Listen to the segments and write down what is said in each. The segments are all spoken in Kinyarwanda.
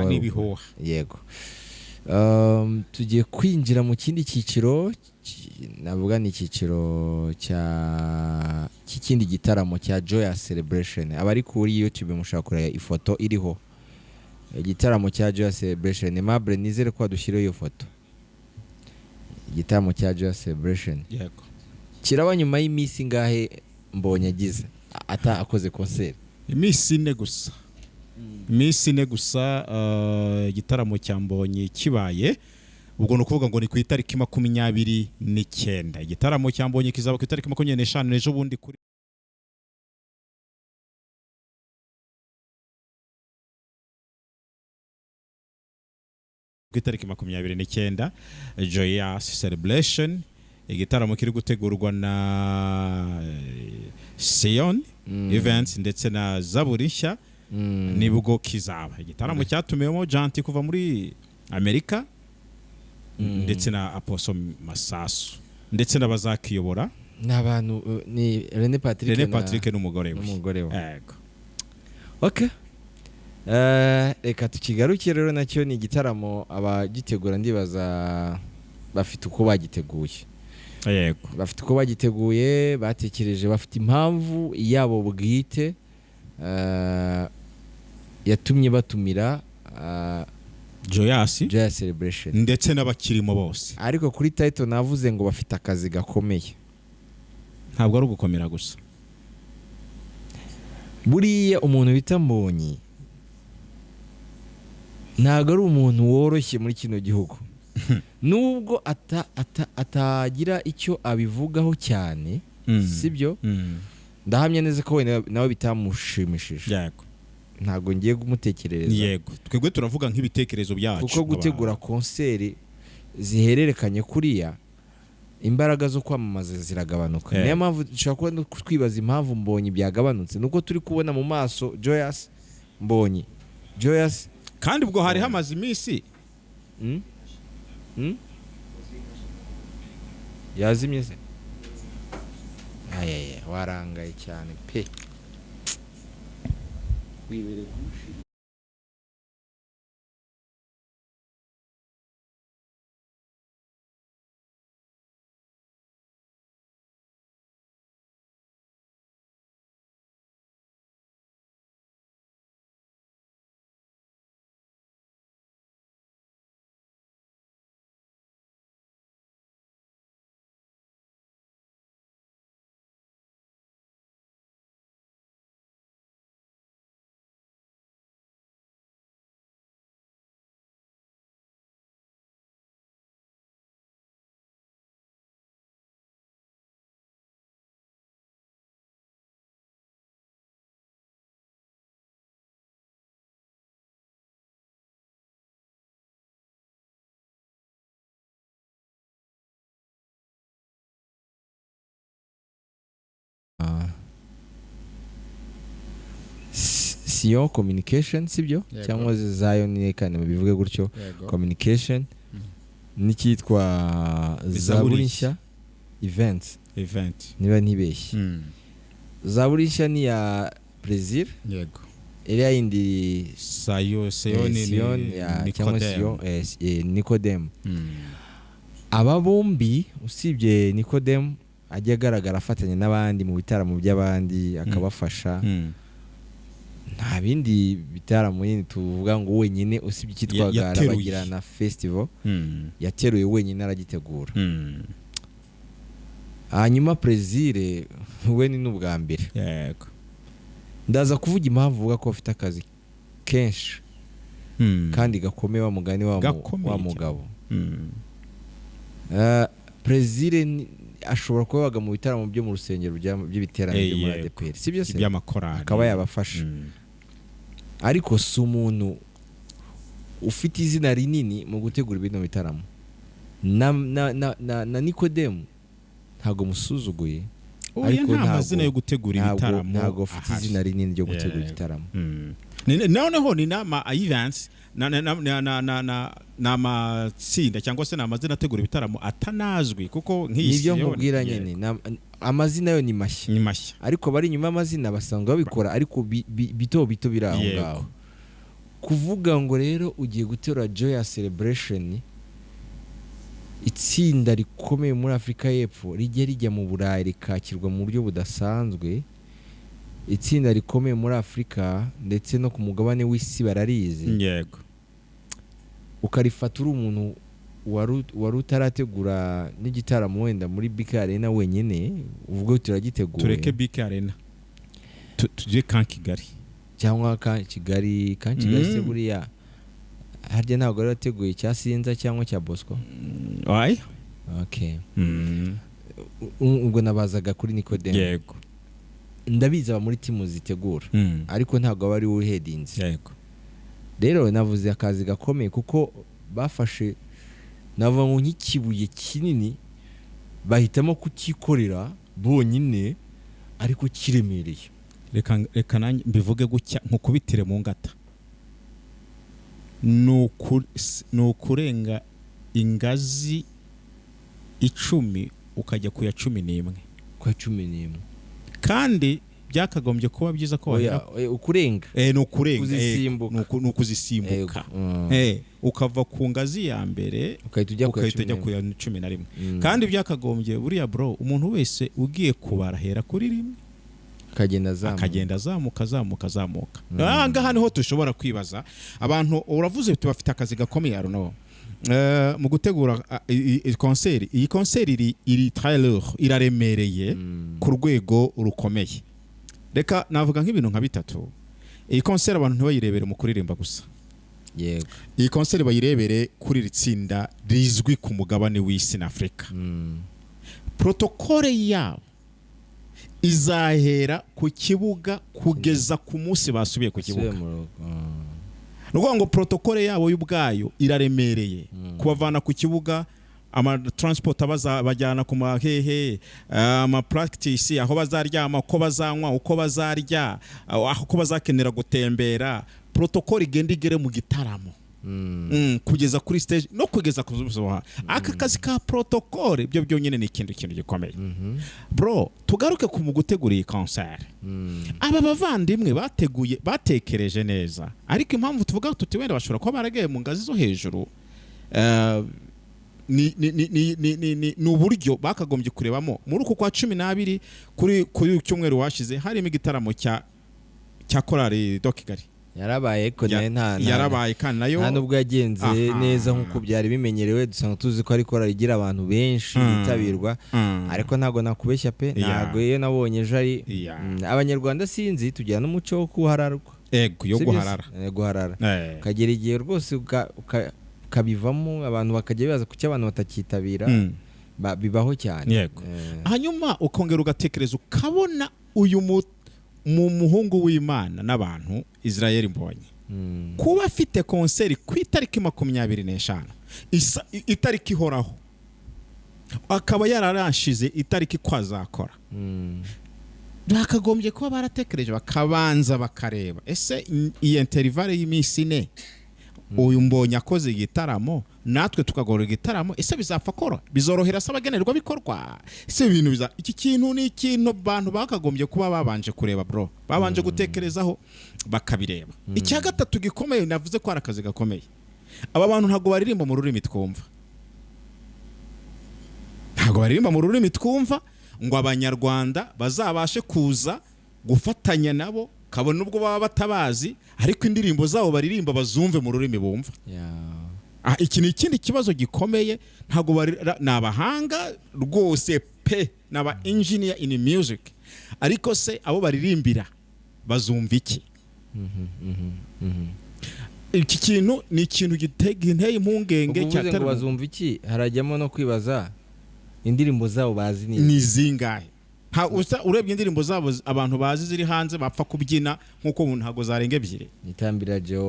n'ibihuha yego. Tugiye kwinjira mu kindi cyiciro, navuga ni icyiciro cy'ikindi gitaramo cya Joyous Celebration. Abari kuri YouTube mushaka kureba ifoto iriho igitaramo cya Joyous Celebration. Mable nizere ko dushyiraho iyo foto. Igitaramo cya Joyous Celebration yego kiraba nyuma y'iminsi ngahe Mbonyi agize ata akoze concert. iminsi ine gusa igitaramo cya Mbonyi kibaye, ubwo no kuvuga ngo ni ku itariki 29. Igitaramo cya Mbonyi kizaba ku itariki 25 ejo bundi kuri ku itariki 29 Joyous Celebration. Igitaramo kiri gutegurwa na Sion Events ndetse na Zaburishya nibwo kizaba. Igitaramo cyatumiyemo Janti kuva muri Amerika ndetse na Apostle Masasu ndetse n'abazakiyobora n'abantu ni René Patrick n'umugore we. Yego. Okay. Reka tukigarukire rero, nacyo ni igitaramo abagitegura ndibaza bafite uko bagiteguye. Yego. Bafite uko bagiteguye, batekereje, bafite impamvu yabo bwite yatumye batumira Joyous Celebration ndetse n'abakirimo bose. Ariko kuri title navuze ngo bafite akazi gakomeye. Ntabwo ari ugukomera gusa. Buriya umuntu bita Mbonyi ntabwo ari umuntu woroshye muri kino gihugu. Nubwo atagira icyo abivugaho cyane, sibyo? Ndahamya neza ko nawe bitamushimishije. Yego. Ntabwo ngiye kumutekerereza. Yego. Twebwe turavuga nk'ibitekerezo byacu. Kuko gutegura concert zihererekanye kuriya, imbaraga zo kwamamaza ziragabanuka. Niyo mpamvu dushobora kuba twibaza impamvu Mbonyi byagabanutse. Nuko turi kubona mu maso Joyous Mbonyi. Joyous kandi ubwo hari hamaze iminsi yazimye se. Warangaye cyane pe. Wibere gushi. Sion Communication sibyo cyangwa Zion kandi bivuge gutyo. Communication nikitwa Zaburishya Events niba ntibeshye. Zaburishya ni ya Plaisir. Yego. Iriya yindi Sion cyangwa Sion Nicodem. Aba bombi usibye Nicodem ajya agaragara afatanya n'abandi mu bitaramo by'abandi akabafasha. Nta bindi bitaramo nyine tuvuga ngo wenyine usibye kitwaga Rabagirana Festival yateruye wenyine aragitegura. Hanyuma Plaisir we ni n'ubwa mbere. Yego. Ndaza kuvuga impamvu uvuga ko afite akazi kenshi kandi gakomeye wa mugani wa mugabo. Plaisir ashobora kuba yabaga mu bitaramo byo mu rusengero by'ibiterane byo muri ADPR sibyo se by'amakorali akaba yabafasha. Ariko si umuntu ufite izina rinini mu gutegura ibintu bitaramo. Na Nicodem ntago musuzuguye, ariko nta mazina yo gutegura ibitaramo, ntago ufite izina rinini ryo gutegura igitaramo. Noneho ni nama events n'amatsinda cyangwa se n'amazina ategura ibitaramo atanazwi kuko nk'isi nibyo nkubwira nyine amazina yo ni mashya ariko bari nyuma amazina basanga babikora ariko bito biraho ngaho. kuvuga ngo rero ugiye guterura Joyous Celebration, itsinda rikomeye muri Afurika y'Epfo rijya mu Burayi rikakirwa mu buryo budasanzwe, itsinda rikomeye muri Afurika ndetse no ku mugabane w'isi bararizi, yego, ukarifata uri umuntu wari utarategura n'igitaramo wenda muri BK Arena wenyine, uvuga turagiteguye, tureke BK Arena tujye kan Kigali cyangwa kan Kigali se buriya harya ntabwo ari wateguye cya Sinza cyangwa cya Bosco. Oya, okay, ubwo nabazaga kuri Nikodemu. yego, ndabizi aba muri timu zitegura, ariko ntabwo aba ari we headings. yego, rero navuze akazi gakomeye kuko bafashe nava ngo nk'ikibuye kinini bahitamo kukikorera bonyine ariko kiremereye. reka nanjye mbivuge gutya nkukubitire mu ngata, ni ukurenga ingazi 10 ukajya ku ya 11, kwa 11, kandi byakagombye kuba byiza ko wahera ukurenga ni ukurenga kuzisimbuka, kuzisimbuka ukava ku ngazi ya mbere ukahita ujya ku ya 11. kandi byakagombye buriya bro, umuntu wese ugiye kubara hera kuri rimwe akagenda azamuka. Ngaha niho dushobora kwibaza abantu, uravuze bafite akazi gakomeye Arno mu gutegura konseri. Iyi konseri iri trailer iraremereye ku rwego rukomeye. Reka navuga nk'ibintu nka bitatu. Iyi konseri abantu ntibayirebere mu kuririmba gusa, yego, iyi konseri bayirebere kuri ritsinda rizwi ku mugabane w'isi na Afrika. Protokole yabo izahera ku kibuga kugeza ku munsi basubiye ku kibuga. Nukuvuga ngo protokole yabo y'ubwayo iraremereye, kubavana ku kibuga, ama transport abazabajyana ku mahehe, ama practice aho bazaryama, uko bazanywa, uko bazarya, uko bazakenera gutembera, protokole igenda igere mu gitaramo kugeza kuri stage no kugeza kuzuba. Aka kazi ka protokole byo byonyine ni ikintu gikomeye. Bro, tugaruke ku mu gutegura iyi concert. Aba bavandimwe batekereje neza, ariko impamvu tuvuga tuti wenda bashobora kuba baragiye mu ngazi zo hejuru, ni uburyo bakagombye kurebamo. Muri uku kwa 12 kuri cyumweru washize harimo igitaramo cya korali do Kigali. Yarabaye ko yarabaye kandi nayo nta nubwo yagenze neza nk'uko byari bimenyerewe. Dusanga tuzi ko ari korali igira abantu benshi bitabirwa, ariko ntago nakubeshya pe, ntago iyo nabonye ejo ari Abanyarwanda sinzi tugira n'umuco wo kuhararwa, yo guharara kagera igihe rwose kabivamo abantu bakajya bibaza kuki abantu batakitabira, bibaho cyane. Hanyuma ukongera ugatekereza ukabona uyu mu muhungu w'Imana n'abantu Israel Mbonyi kuba afite konseri ku itariki 25 itariki ihoraho, akaba yararanshize itariki kwazakora. Bakagombye kuba baratekereje bakabanza bakareba ese iyi intervale y'iminsi 4 uyu Mbonyi akoze igitaramo, natwe tukagorora igitaramo, ese bizapfa kora, bizorohera sabagenerwa bikorwa, ese ibintu iki kintu ni ikintu abantu bakagombye kuba babanje kureba bro, babanje gutekerezaho bakabireba. Icya gatatu gikomeye navuze ko arakazi gakomeye, aba bantu ntago baririmba mu rurimi twumva, ngo Abanyarwanda bazabashe kuza gufatanya nabo, kabone ubwo baba batabazi, ariko indirimbo zabo baririmba bazumve mu rurimi bumva. Iki ni ikindi kibazo gikomeye. Ntago nabahanga rwose pe, naba engineer in music, ariko se abo baririmbira bazumva iki? Iki kintu ni ikintu giteye impungenge cyane. Bazumva iki? Harajyamo no kwibaza indirimbo zabo bazi ni zingahe. Urebye indirimbo zabo abantu bazi ziri hanze bapfa kubyina nkuko ntago zarenga 2.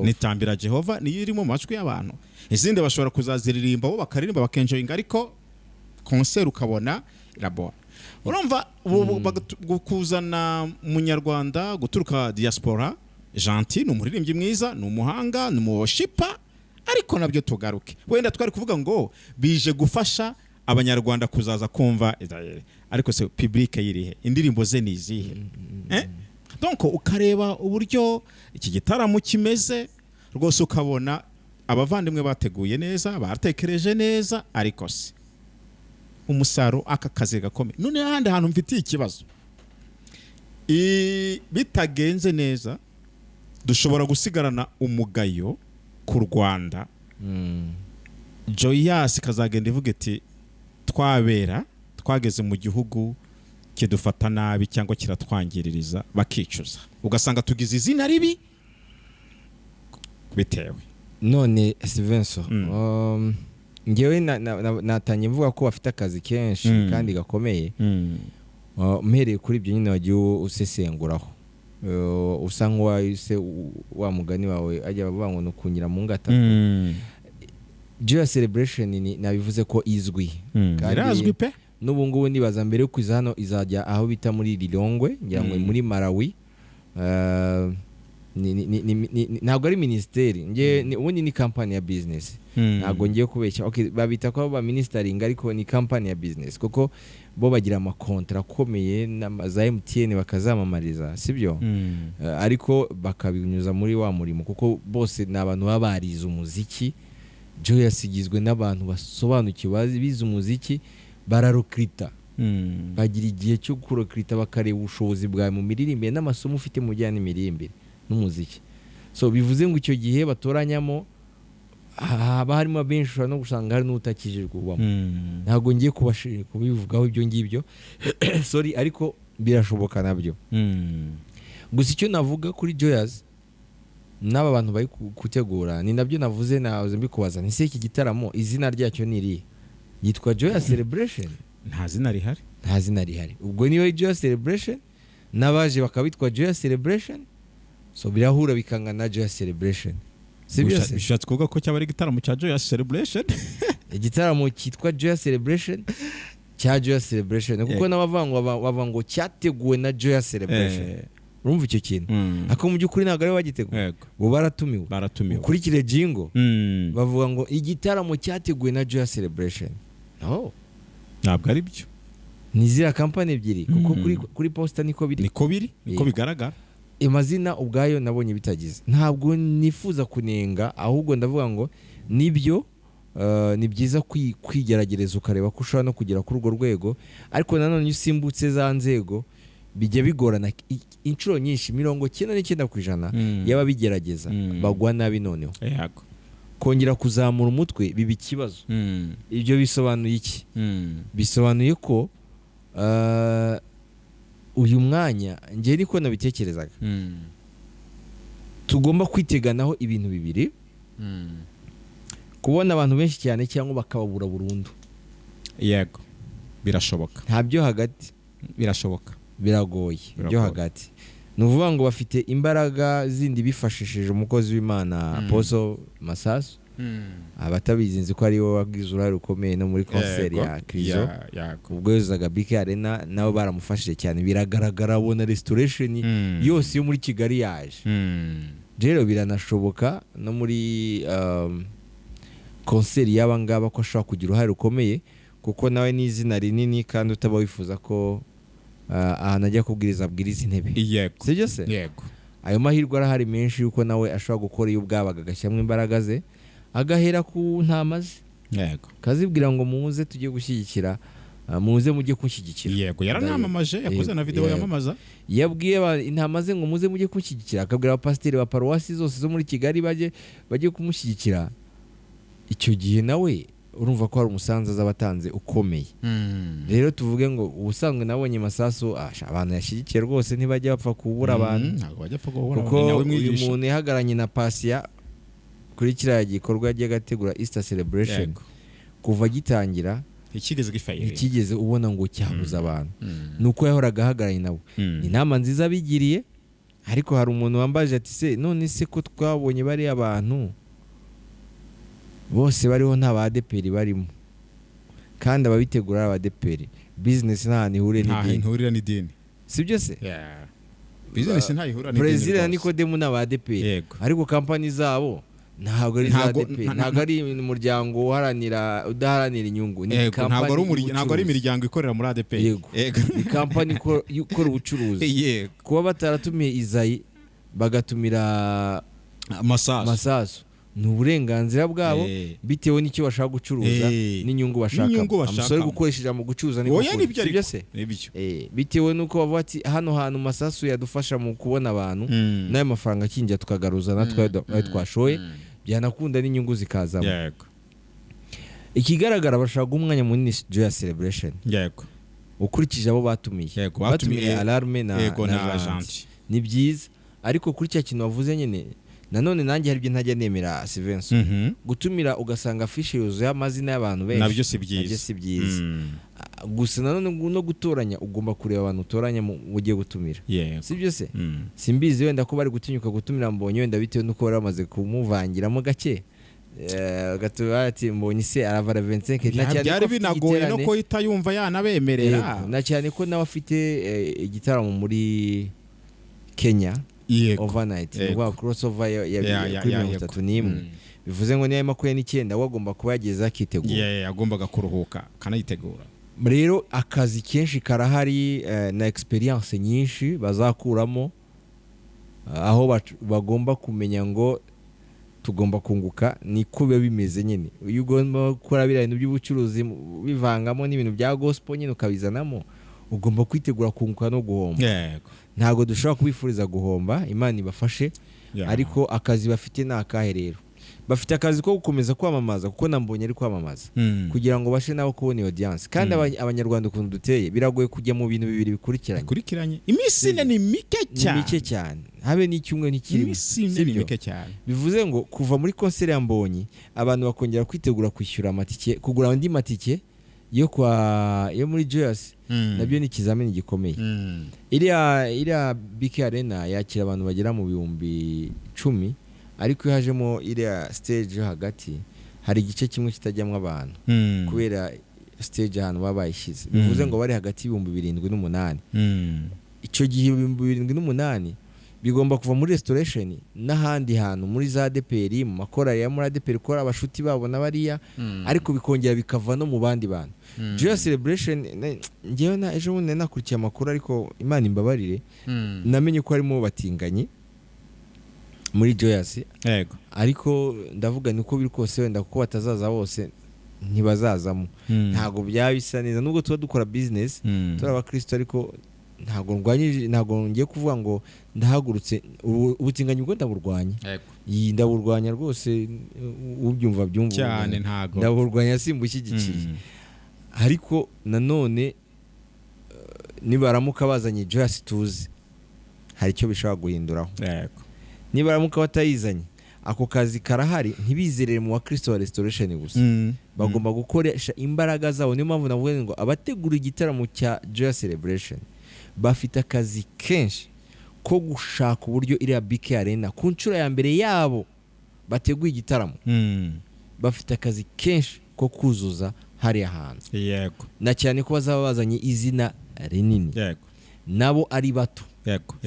Nitambira Jehova niyo iri mu macwe y'abantu, izindi bashobora kuzaziririmba bo bakaririmba bakenjoyinga, ariko concert ukabona irabora. Urumva kuzana Munyarwanda guturuka diaspora gentil, n'umuririmbyi mwiza, n'umuhanga, n'umuworshipper, ariko nabyo tugaruke wenda twari kuvuga ngo bije gufasha Abanyarwanda kuzaza kumva Israel, ariko se public yirihe, indirimbo ze nizihe? Donc ukareba uburyo iki gitaramo kimeze, rwose ukabona abavandimwe bateguye neza batekereje neza ariko se umusaruro aka kazi gakomeye. None ahandi hantu mfitiye ikibazo bitagenze neza dushobora gusigarana umugayo ku Rwanda. Joyous kazagenda ivuga iti twageze mu gihugu kidufata nabi cyangwa kiratwangiririza bakicuza, ugasanga tugize izina ribi bitewe. None Stevenso ngewe natanye mvuga ko bafite akazi kenshi kandi gakomeye. Mpereye kuri ibyo nyine wagiye usesenguraho, usa nk'uwahise wa mugani wawe ajya bavuga ngo nukunyira mu ngata. Joyous Celebration nabivuze ko izwi kandi irazwi pe. N'ubu ngubu nibaza mbere yo kuza hano izajya aho bita muri Lilongwe, ngira ngo muri Malawi. Ntabwo ari ministeri, ubundi ni company ya business. Ntabwo ngiye kubeshya. Okay, babita ko ba ministering ariko ni company ya business kuko bo bagira amakontra akomeye za MTN bakazamamariza, sibyo? Ariko bakabinyuza muri wa murimo kuko bose ni abantu babariza umuziki. Joyous igizwe n'abantu basobanukiwe bize umuziki, bararokrita. Bagira igihe cyo kurokrita bakareba ubushobozi bwawe mu miririmbire n'amasomo ufite mu bijyanye n'imirimbire n'umuziki. So bivuze ngo icyo gihe batoranyamo haba harimo benshi no gusanga hari n'utakijijwe ubamo. Ntabwo ngiye kubivugaho ibyo ngibyo sorry, ariko birashoboka nabyo. Gusa icyo navuga kuri Joyous n'aba bantu bari gutegura ni nabyo navuze nawe mbikubaza, ni se iki gitaramo izina ryacyo ni iri yitwa Joyous Celebration? Nta zina rihari. Nta zina rihari. Ubwo niyo Joyous Celebration nabaje bakabitwa Joyous Celebration, so birahura bikangana Joyous Celebration. Bishatse kuvuga ko cyaba ari igitaramo cya Joyous Celebration. Igitaramo cyitwa Joyous Celebration cya Joyous Celebration kuko n'abavuga ngo cyateguwe na Joyous Celebration. Urumva icyo kintu? Ako mu by'ukuri ntabwo ari bagiteguye. Bo baratumiwe. Ukurikire jingo bavuga ngo igitaramo cyateguwe na Joyous Celebration. No, ntabwo ari byo. Ni zira company ebyiri kuko kuri poster niko bigaragara. Amazina ubwayo nabonye bitagize. Ntabwo nifuza kunenga, ahubwo ndavuga ngo nibyo ni byiza kwigeragereza ukareba ko ushobora no kugera kuri urwo rwego, ariko nanone usimbutse za nzego bijya bigorana inshuro nyinshi. 99% yaba bigerageza bagwa nabi. Noneho kongera kuzamura umutwe biba ikibazo. Ibyo bisobanuye iki? Bisobanuye ko uyu mwanya ngiye niko nabitekerezaga, tugomba kwiteganaho ibintu bibiri. Kubona abantu benshi cyane cyangwa bakababura burundu. Yego, birashoboka. Ntabyo hagati birashoboka, biragoye. Byo hagati nuvuga ngo bafite imbaraga zindi bifashishije umukozi w'Imana Apostle Masasu. Abatabizi nzi ko ari we wagize uruhare rukomeye no muri concert ya Krizo. Ubwo yozaga BK Arena nabo baramufashije cyane, biragaragara bona restoration yose yo muri Kigali yaje. Rero biranashoboka no muri concert yaba ngaba ko ashaka kugira uruhare rukomeye kuko nawe ni izina rinini kandi utaba wifuza ko ahantu ajya kubwiriza intebe. Sibyo se? Yego. Ayo mahirwe arahari menshi yuko nawe ashobora gukora iyo bwabaga agashyiramo imbaraga ze agahera ku ntamaze. Yego. Kazibwira ngo muze tujye gushyigikira, muze mujye kunshyigikira. Yego, yaranamamaje, yakoze na video yamamaza. Yabwiye intamaze ngo muze mujye kunshyigikira, akabwira abapasiteri ba paruwasi zose zo muri Kigali bajye kumushyigikira. Icyo gihe nawe urumva ko hari umusanzu z'abatanze ukomeye. Rero tuvuge ngo ubusanzwe nabonye Masasu abantu yashyigikiye rwose ntibajya bapfa kubura abantu. Ntabwo bajya bapfa kubura kuko uyu muntu yahagaranye na Pasia kuri kiriya gikorwa yagiye gategura Easter Celebration. Kuva gitangira ikigeze ubona ngo cyabuza abantu. Nuko yahoraga ahagaranye nabo. Inama nziza bigiriye, ariko hari umuntu wambaje ati se none se ko twabonye bari abantu bose bariho nta badeperi barimo kandi ababitegura abadeperi, business nta nihurira n'idini. Sibyo se? Business nta ihura n'idini. President Nikodemu n'abadeperi, ariko company zabo ntabwo ari za DP, ntabwo ari umuryango udaharanira inyungu. Ni company, ntabwo ari imiryango ikorera muri ADP. Ni company ikora ubucuruzi. Kuba bataratumiye Izayi bagatumira masasu ni uburenganzira bwabo bitewe n'icyo bashaka gucuruza n'inyungu bashaka. Amusore gukoresha mu gucuruza niko sibyo se bitewe nuko bavuga ati hano hantu masasu yadufasha mu kubona abantu nayo mafaranga kinjya tukagaruza natwe twashoye byanakunda n'inyungu zikazamo. Ikigaragara bashaka umwanya munini Joyous Celebration ukurikije abo batumiye Alarme na Agent ni byiza, ariko kuri cya kintu wavuze nyine nanone nanjye hari ibyo ntajya nemera Stevenson gutumira ugasanga afishe yuzuye amazina y'abantu benshi nabyo si byiza. Gusa nanone no gutoranya ugomba kureba abantu utoranya ugiye gutumira sibyo se simbizi wenda ko bari gutinyuka gutumira Mbonyi wenda bitewe nuko bari bamaze kumuvangiramo gake gatuba ati Mbonyi se aravara 25 na cyane byari binagoye no ko itayumva yanabemerera na cyane ko nawe afite igitaramo muri Kenya overnight ngo crossover ya 31 bivuze ngo niyo 29 wagomba kuba yageza akitegura yagombaga kuruhuka kanayitegura. Rero akazi kenshi karahari na experience nyinshi bazakuramo aho bagomba kumenya ngo tugomba kunguka niko biba bimeze nyine. Uyu ugomba gukora ibintu by'ubucuruzi bivangamo n'ibintu bya gospel nyine ukabizanamo ugomba kwitegura kunguka no guhomba. Ntago dushobora kubifuriza guhomba, Imana ibafashe ariko akazi bafite n'akahe rero bafite akazi ko gukomeza kwamamaza kuko Mbonyi ari kwamamaza kugira ngo bashe nabo kubona audience kandi abanyarwanda ukuntu duteye biragoye kujya mu bintu bibiri bikurikiranye. Iminsi ni mike cyane habe n'icyumwe n'ikirimo mike cyane. Bivuze ngo kuva muri concert ya Mbonyi abantu bakongera kwitegura kwishyura amatike kugura andi matike yo muri Joyous nabyo ni ikizamini gikomeye. Iriya BK Arena yakira abantu bagera mu 10,000 ariko hajemo iriya stage yo hagati hari igice kimwe kitajyamwe abantu kubera stage ahantu babayishize. Bivuze ngo bari hagati y'7,800 icyo gihe 7,800 bigomba kuva muri restoration n'ahandi hantu muri za DPR mu makorari ya muri DPR kora abashuti babo n'abariya ariko bikongera bikava no mu bandi bantu. Joyous Celebration ngewe na ejo bundi nakurikiye amakuru ariko Imana imbabarire namenye ko harimo batinganye muri Joyous ariko ndavuga niko biri kose wenda kuko batazaza bose ntibazazamo ntago byabisa neza nubwo tuba dukora business turi abakristo ariko ntago ngiye kuvuga ngo ndahagurutse ubutinganyi bwo ndaburwanya ndaburwanya rwose ubyumva byumva cyane ntago ndaburwanya simbushyigikiye ariko nanone nibaramuka bazanye Joyous tuzi hari icyo bishobora guhinduraho. Nibaramuka batayizanye ako kazi karahari ntibizerere mu bakristo wa restoration gusa bagomba gukoresha imbaraga zabo. Niyo mpamvu navuga ngo abategura igitaramo cya Joyous Celebration bafite akazi kenshi ko gushaka uburyo iriya BK Arena ku nshuro ya mbere yabo bateguye igitaramo bafite akazi kenshi ko kuzuza hari ahantu na cyane ko bazaba bazanye izina rinini nabo ari bato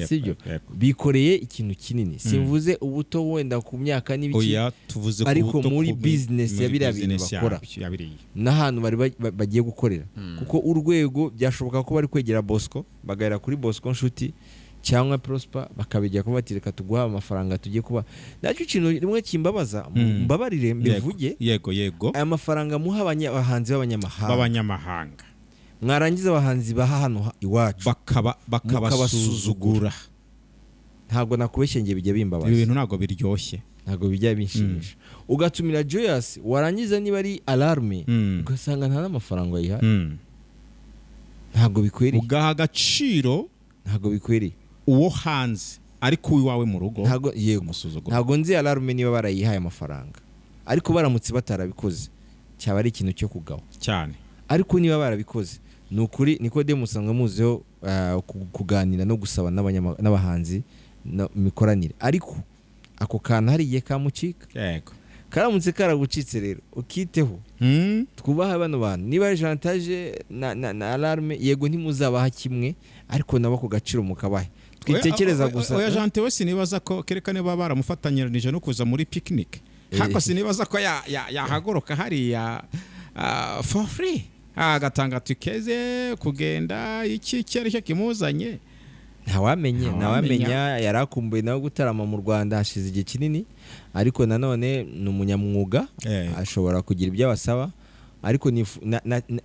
sibyo bikoreye ikintu kinini simvuze ubuto wenda ku myaka n'ibiki ariko muri business ya biriya bintu bakora n'ahantu bari bagiye gukorera kuko urwego byashoboka ko bari kwegera Bosco bagahera kuri Bosco nshuti cyangwa Prosper bakabijya ko batireka tuguha amafaranga tugiye kuba nacyo kintu rimwe kimbabaza mbabarire mbivuge aya mafaranga muha abahanzi b'abanyamahanga mwarangiza abahanzi baha hano iwacu bakabasuzugura. Ntago nakubeshye ngiye bijya bimbabaza ibintu ntago biryoshye ntago bijya binshimisha ugatumira Joyous warangiza niba ari Alarme ugasanga nta n'amafaranga yiha ntago bikwiriye ugaha agaciro ntago bikwiriye uwo hanze ariko uwawe mu rugo ntago ntago nzi Alarme niba barayihaye amafaranga ariko baramutse batarabikoze cyaba ari ikintu cyo kugawa cyane ariko niba barabikoze nukuri Nicodemus usanga muzeho kuganira no gusaba n'abahanzi mikoranire ariko ako kana hariye kamucika karamutse karagucitse rero ukiteho twubaha bano bantu niba ari Chantage na Alarme yego ntimuzabaha kimwe ariko nabo ku gaciro mukabahe twitekereza gusa oya Chantage we sinibaza ko kerekane baba baramufatanyirije no kuza muri picnic hako sinibaza ko yahagoroka hariya for free agatanga tukeze kugenda iki cyari cyo kimuzanye ntawamenya yarakumbuye nawe gutarama mu Rwanda hashize igihe kinini, ariko nanone ni umunyamwuga ashobora kugira ibyo abasaba, ariko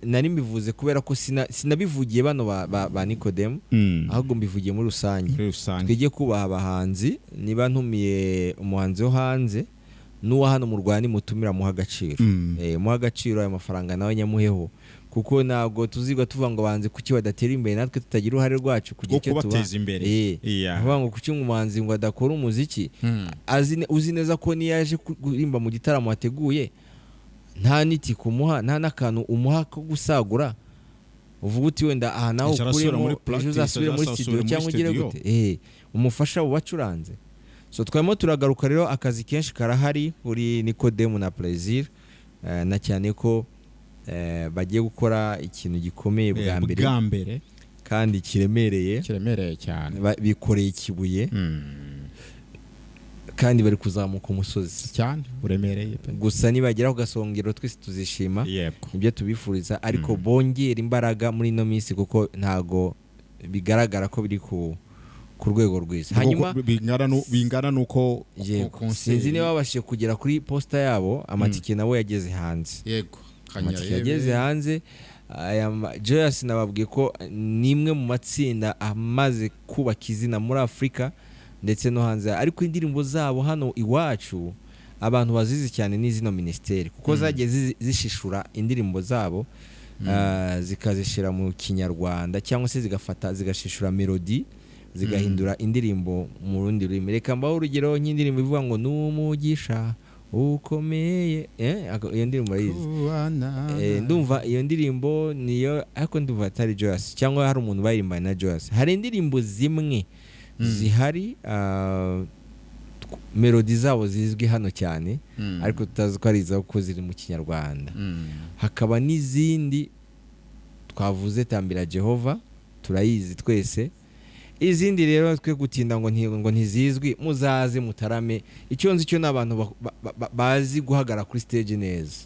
nari mbivuze kubera ko sinabivugiye bano ba Nicodem, ahubwo mbivugiye muri rusange. Twige kubaha abahanzi, niba ntumiye umuhanzi wo hanze n'uwa hano mu Rwanda mutumira muha agaciro, muha agaciro ayo mafaranga nawe nyamuheho, kuko ntabwo tuziga tuvuga ngo banze kuki badatera imbere natwe tutagira uruhare rwacu kugira icyo kubateza imbere. Vuga ngo kuki umuhanzi ngo adakora umuziki, uzi neza ko niyo yaje kurimba mu gitaramo wateguye nta niti kumuha, nta n'akantu umuha ko gusagura, uvuga uti wenda aha nawe ukuremo ejo uzasubire muri studio cyangwa ugire gute, umufasha ubacuranze. So twemo turagaruka rero, akazi kenshi karahari kuri Nicodem na Plaisir, na cyane ko bagiye gukora ikintu gikomeye bwa mbere kandi kiremereye cyane, bikoreye ikibuye kandi bari kuzamuka umusozi cyane uremereye gusa nibagera ku gasongero twese tuzishima, ibyo tubifuriza, ariko bongera imbaraga muri ino minsi kuko ntago bigaragara ko biri ku rwego rwiza. Hanyuma bingana nuko sinzi niba babashije kugera kuri posta yabo, amatike nawe yageze hanze. Amatike yageze hanze. Joyous nababwiye ko nimwe mu matsinda amaze kubaka izina muri Afrika ndetse no hanze, ariko indirimbo zabo hano iwacu abantu bazizi cyane n'izino ministeri, kuko zagiye zishishura indirimbo zabo, zikazishira mu Kinyarwanda cyangwa se zigashishura melody, zigahindura indirimbo mu rundi rurimi. Reka mbaho urugero nk'indirimbo ivuga ngo n'umugisha ukomeye, iyo ndirimbo arizi, ndumva iyo ndirimbo niyo, ariko ndumva atari Joyous cyangwa hari umuntu bayirimbanye na Joyous. Hari indirimbo zimwe zihari melody zabo zizwi hano cyane, ariko tutazi ko ari izo ko ziri mu Kinyarwanda. Hakaba n'izindi twavuze Tambira Jehova, turayizi twese. Izindi rero twe gutinda ngo ntizizwi, muzaze mutarame. Icyo nzi cyo n'abantu bazi guhagara kuri stage neza,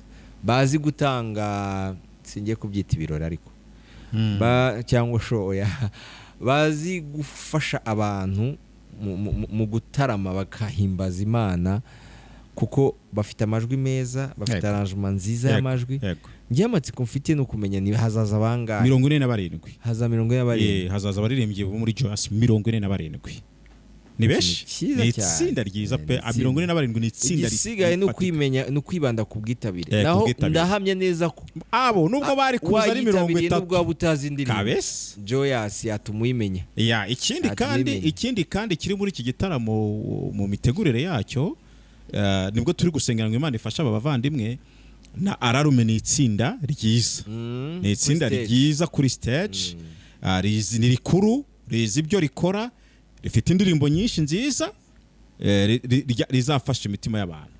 bazi gutanga, singiye kubyita ibirori ariko cyangwa show bazi gufasha abantu mu gutarama bakahimbaza Imana, kuko bafite amajwi meza, bafite arrangement nziza y'amajwi. Ngiye amatsiko mfite no kumenya ni hazaza bangahe. 47 haza 47 hazaza abaririmbyi bo muri Joyous 47. Ni beshi, ni itsinda ryiza pe. 47 ni itsinda risigaye no kwimenya no kwibanda ku bwitabire. Naho ndahamye neza ko abo nubwo bari kuza ari 30 nubwo butazi indirimbo kabese Joyous yatumuyimenya. Ikindi kandi kiri muri iki gitaramo mu mitegurire yacyo, nibwo turi gusengera ngo Imana ifasha aba bavandimwe, na Ararume ni itsinda ryiza, ni itsinda ryiza kuri stage, rizi ni rikuru, rizi ibyo rikora, rifite indirimbo nyinshi nziza, rizafasha imitima y'abantu.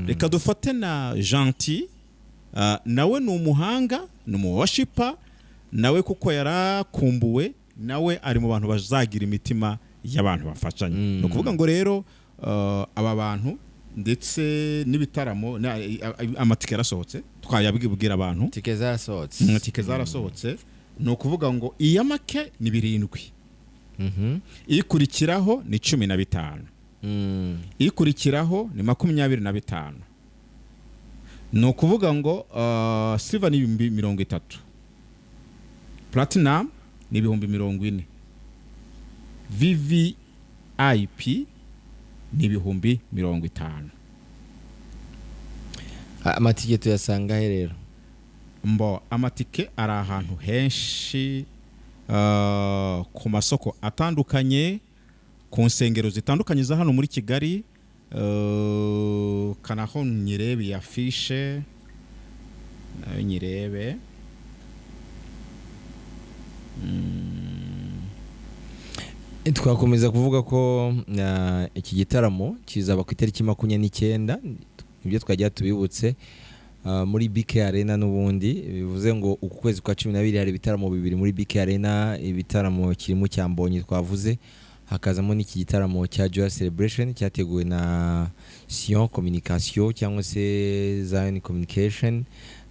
Reka dufate na Gentil, nawe ni umuhanga, ni umuworshiper, nawe kuko yarakumbuwe, nawe ari mu bantu bazagira imitima y'abantu bafashanya. No kuvuga ngo rero aba bantu ndetse n'ibitaramo, amatike yarasohotse, twayabwira abantu tike zarasohotse. No kuvuga ngo iya make ni 7, ikurikiraho ni 15, ikurikiraho ni 25. No kuvuga ngo silver ni 30, platinum ni 40, VVIP ni 50. Amatike tuyasanga he rero? Amatike ari ahantu henshi, ku masoko atandukanye, ku nsengero zitandukanye za hano muri Kigali. Kanaho nyirebe ya fiche nayo nyirebe. Twakomeza kuvuga ko iki gitaramo kizaba ku itariki 29, ibyo twagiye tubibutse muri BK Arena. N'ubundi bivuze ngo uku kwezi kwa 12 hari ibitaramo 2 muri BK Arena. Ibitaramo kirimo cyambonye twavuze, hakazamo n'iki gitaramo cya Joya Celebration cyateguwe na Sion Communication cyangwa se Zion Communication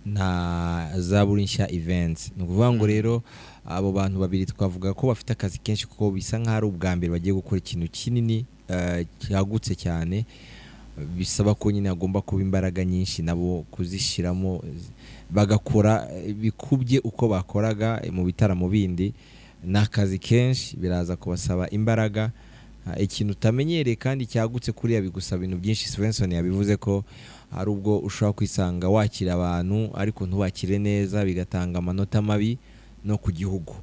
na Zaburi Nshya Events. Ni ukuvuga ngo rero abo bantu babiri twavuga ko bafite akazi kenshi kuko bisa nk'aho ari ubwa mbere bagiye gukora ikintu kinini cyagutse cyane, bisaba ko nyine agomba kuba imbaraga nyinshi nabo kuzishiramo bagakora bikubye uko bakoraga mu bitaramo bindi. N'akazi kenshi biraza kubasaba imbaraga, ikintu utamenyereye kandi cyagutse kuriya bigusaba ibintu byinshi. Svensson yabivuze ko hari ubwo ushobora kwisanga wakira abantu ariko ntubakire neza, bigatanga amanota mabi no ku gihugu.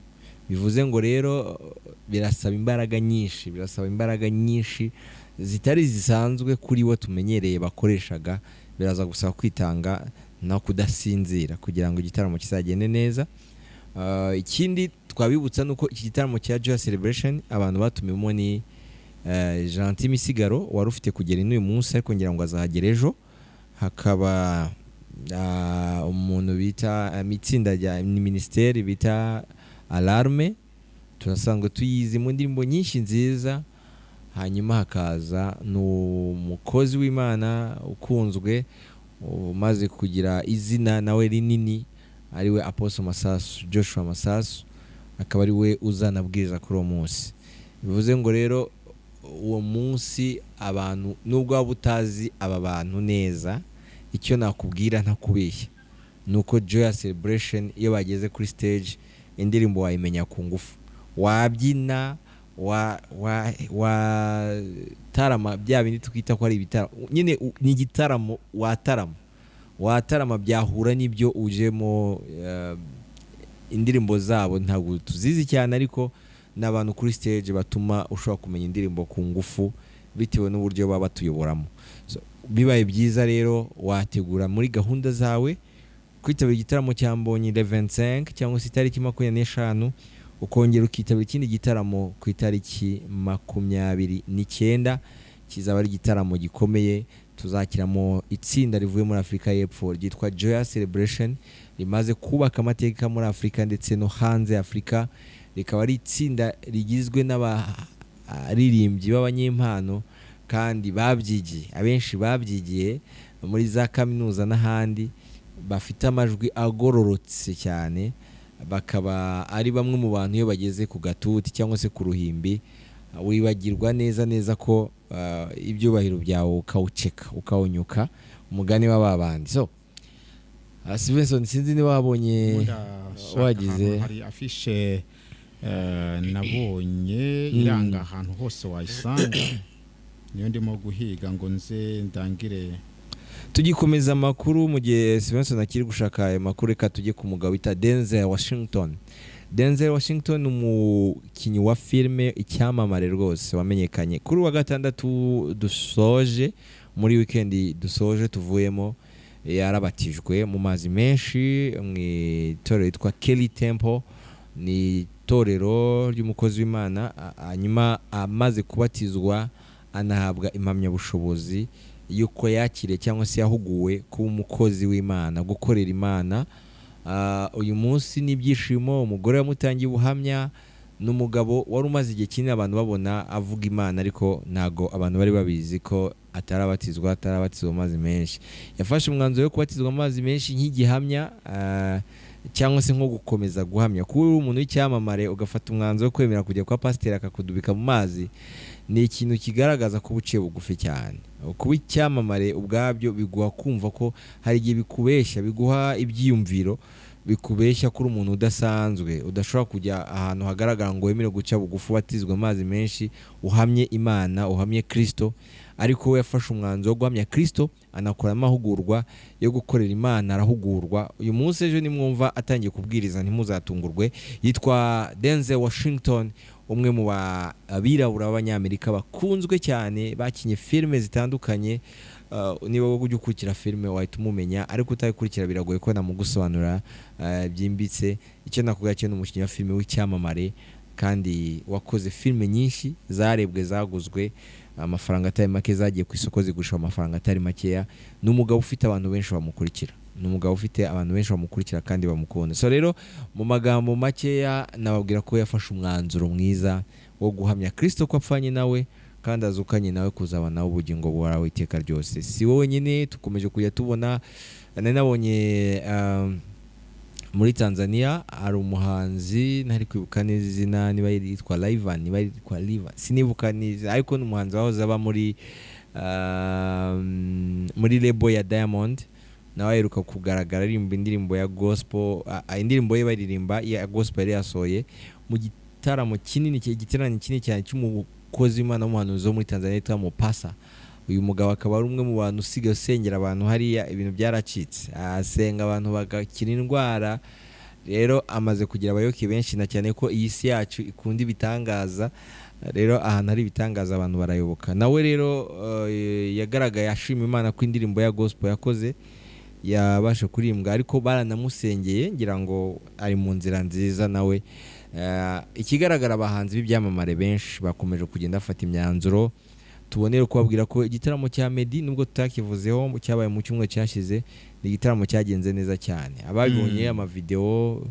Bivuze ngo rero birasaba imbaraga nyinshi zitari zisanzwe kuri we tumenyereye bakoreshaga. Biraza gusaba kwitanga no kudasinzira kugira ngo igitaramo kizagende neza. Ikindi twabibutsa nuko iki gitaramo cya Joya Celebration abantu batumiyemo ni Gentil Misigaro wari ufite kugera uyu munsi ariko ngira ngo azahagera ejo. Hakaba umuntu bita mitsinda rya ministeri bita Alarme, turasanga tuyizi mu ndirimbo nyinshi nziza. Hanyuma hakaza n'umukozi w'Imana ukunzwe umaze kugira izina nawe rinini ariwe Apostle Masasu, Joshua Masasu, akaba ari we uzanabwiriza kuri uwo munsi. Bivuze ngo rero uwo munsi abantu nubwo waba utazi aba bantu neza, icyo nakubwira ntakubeshya nuko Joya Celebration iyo bageze kuri stage indirimbo wayimenya ku ngufu, wabyina wa tarama bya bindi twita ko ari ibitaramo nyine. Ni igitaramo watarama byahura n'ibyo ujemo. Indirimbo zabo ntabwo tuzizi cyane ariko n'abantu kuri stage batuma ushobora kumenya indirimbo ku ngufu bitewe n'uburyo baba batuyoboramo. Bibaye byiza rero wategura muri gahunda zawe kwitabira igitaramo cya Mbonyi le 25 cyangwa se itariki 25, ukongera ukitabira ikindi gitaramo ku itariki 29. Kizaba ari igitaramo gikomeye, tuzakiramo itsinda rivuye muri Afrika y'Epfo ryitwa Joya Celebration, rimaze kubaka amateka muri Afrika ndetse no hanze Afrika. Rikaba ari itsinda rigizwe n'abaririmbyi b'abanyempano kandi babyigiye, abenshi babyigiye muri za kaminuza n'ahandi, bafite amajwi agororotse cyane. Bakaba ari bamwe mu bantu iyo bageze ku gatuti cyangwa se ku ruhimbi wibagirwa neza ko ibyubahiro byawe ukawunyuka umugani w'ababandi. So Svensson, sinzi niba wabonye wagize hari afishe nabonye iranga ahantu hose wayisanga, niyo ndimo guhiga ngo nze ndangire. Tugikomeza amakuru mu gihe Svensson akiri gushaka aya makuru, reka tujye ku mugabo wita Denzel Washington. Denzel Washington umukinnyi wa filime icyamamare rwose wamenyekanye. Kuri wa gatandatu dusoje muri weekend dusoje tuvuyemo, yarabatijwe mu mazi menshi mu itorero yitwa Kelly Temple. Ni itorero ry'umukozi w'Imana. Hanyuma amaze kubatizwa anahabwa impamyabushobozi yuko yakire cyangwa se yahuguwe kuba umukozi w'Imana, gukorera Imana. Uyu munsi n'ibyishimo, umugore yamutangiye ubuhamya, n'umugabo wari umaze igihe kinini abantu babona avuga Imana ariko ntago abantu bari babizi ko atarabatizwa mu mazi menshi. Yafashe umwanzuro wo kubatizwa mu mazi menshi nk'igihamya cyangwa se nko gukomeza guhamya. Kuba uri umuntu w'icyamamare ugafata umwanzuro wo kwemera kujya kwa pasiteri akakudubika mu mazi, ni ikintu kigaragaza ko uciye bugufi cyane. Kuba icyamamare ubwabyo biguha kumva ko hari igihe bikubeshya, biguha ibyiyumviro bikubeshya kuri umuntu udasanzwe, udashobora kujya ahantu hagaragara ngo wemere guca bugufi batizwe amazi menshi, uhamye Imana, uhamye Kristo. Ariko we yafashe umwanzuro wo guhamya Kristo, anakora amahugurwa yo gukorera Imana, arahugurwa. Uyu munsi ejo nimwumva atangiye kubwiriza ntimuzatungurwe. Yitwa Denzel Washington, umwe mu abirabura b'Abanyamerika bakunzwe cyane, bakinye filime zitandukanye. Niba ujya ukurikira filime wahita umumenya, ariko utayikurikira biragoye ko namugusobanura byimbitse. Icyo nakubwira cyo ni umukinnyi wa filime w'icyamamare kandi wakoze filime nyinshi zarebwe, zaguzwe amafaranga atari make, zagiye ku isoko zigusha amafaranga atari makeya. N'umugabo ufite abantu benshi bamukurikira. ni umugabo ufite abantu benshi bamukurikira kandi bamukunda. So rero mu magambo makeya nababwira ko yafashe umwanzuro mwiza wo guhamya Kristo ko apfanye nawe kandi azukanye nawe kuzaba nawe ubugingo buhoraho iteka ryose. Si wowe nyine, tukomeje kujya tubona, nabonye muri Tanzania hari umuhanzi ntari kwibuka neza izina, niba yitwa Livan, niba yitwa Livan, sinibuka neza, ariko ni umuhanzi wahoze aba muri label ya Diamond, nawe aheruka kugaragara aririmba indirimbo ya gospel, indirimbo ye baririmba ya gospel yari yasohoye mu gitaramo kinini cyane cy'umukozi w'Imana w'umuhanuzi wo muri Tanzania yitwa Mopasa. Uyu mugabo akaba ari umwe mu bantu usigaye usengera abantu hariya, ibintu byaracitse, asenga abantu bagakira indwara. Rero amaze kugira abayoboke benshi, na cyane ko iyi si yacu ikunda ibitangaza. Rero ahantu hari ibitangaza abantu barayoboka. Nawe rero yagaragaye ashima Imana ko indirimbo ya gospel yakoze yabasha kurimbwa, ariko baranamusengeye, ngira ngo ari mu nzira nziza nawe. Ikigaragara abahanzi b'ibyamamare benshi bakomeje kugenda bafata imyanzuro. Tubonere kubabwira ko igitaramo cya Meddy nubwo tutakivuzeho cyabaye mu cyumweru cyashize, ni igitaramo cyagenze neza cyane. Ababonye amavideo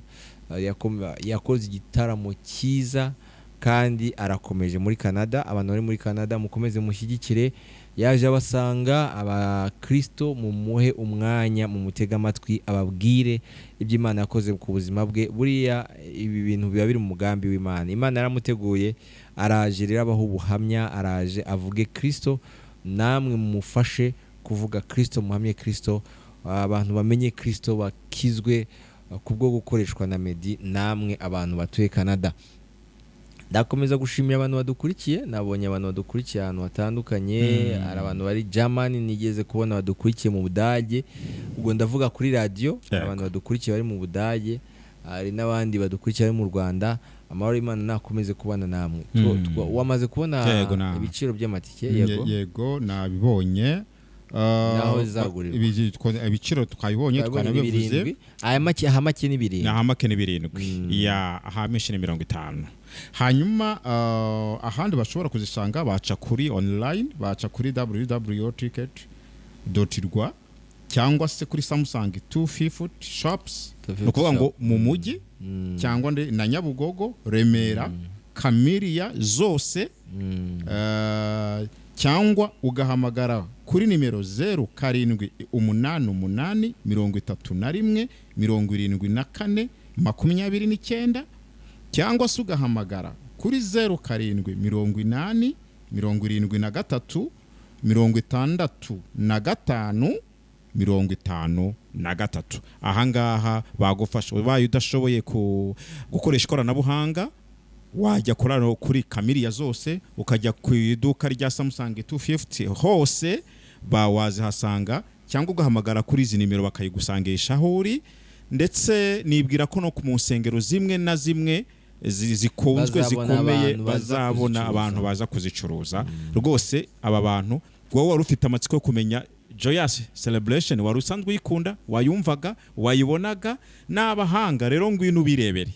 yakoze igitaramo cyiza kandi arakomeje muri Canada. Abantu bari muri Canada mukomeze mushyigikire, yaje abasanga abakristo mumuhe umwanya, mu mutega amatwi ababwire ibyo Imana yakoze ku buzima bwe. Buriya ibi bintu biba biri mu mugambi w'Imana. Imana yaramuteguye, araje rero abaho ubuhamya, araje avuge Kristo, namwe mumufashe kuvuga Kristo, muhamye Kristo, abantu bamenye Kristo, bakizwe kubwo gukoreshwa na Meddy, namwe abantu batuye Canada. Ndakomeza gushimira abantu badukurikiye, nabonye abantu badukurikiye ahantu hatandukanye. Hari abantu bari Germany, nigeze kubona badukurikiye mu Budage, ubwo ndavuga kuri radio. Abantu badukurikiye bari mu Budage, hari n'abandi badukurikiye bari mu Rwanda. Amahoro y'Imana nakomeze kubana namwe. Wamaze kubona ibiciro by'amatike? Yego nabibonye. Naho zagurira ibiciro twabibonye, twanabivuze. Ahamake ni 7. Ahamake ni 7. Ya ahamishe ni 50. Hanyuma ahandi bashobora kuzisanga baca kuri online, baca kuri www.ticket.rwa cyangwa se kuri Samsung 250 shops, nukuvuga ngo mu mujyi cyangwa na Nyabugogo, Remera, Kamiriya zose, cyangwa ugahamagara kuri nimero 0788317429 cyangwa se ugahamagara kuri 0778635553. Ahangaha bagufasha. Ubaye udashoboye gukoresha ikoranabuhanga, wajya kuri Kamiriya zose, ukajya ku iduka rya Samsung 250 hose bawazihasanga, cyangwa ugahamagara kuri izi nimero bakayigusangisha aho uri. Ndetse nibwira ko no ku musengero zimwe na zimwe zikunzwe zikomeye bazabona abantu baza kuzicuruza. Rwose aba bantu wowe wari ufite amatsiko yo kumenya Joyous Celebration, wari usanzwe uyikunda, wayumvaga, wayibonaga, n'abahanga rero ngwino birebere.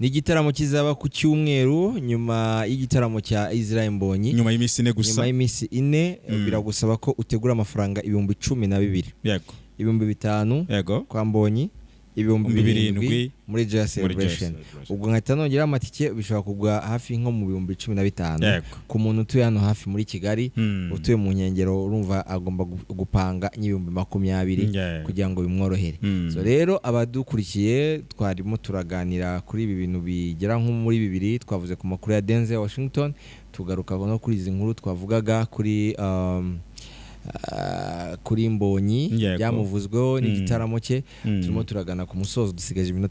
Ni igitaramo kizaba ku cyumweru nyuma y'igitaramo cya Israel Mbonyi, nyuma y'imisi 4 gusa. Nyuma y'imisi 4 biragusaba ko utegura amafaranga 12,000. Yego. 5,000 yego kwa Mbonyi, 7,000 muri Joyous Celebration. Ubwo nkahita nongera amatike, bishobora kugwa hafi nko mu 15,000 ku muntu utuye hano hafi muri Kigali. Utuye mu nkengero urumva agomba gupanga 20,000 kugira ngo bimworohere. So rero abadukurikiye, twarimo turaganira kuri ibi bintu bigera nko muri 2. Twavuze ku makuru ya Denzel Washington, tugaruka no kuri izi nkuru twavugaga kuri Mbonyi byamuvuzweho n'igitaramo cye. Turimo turagana ku musozo, dusigaje iminota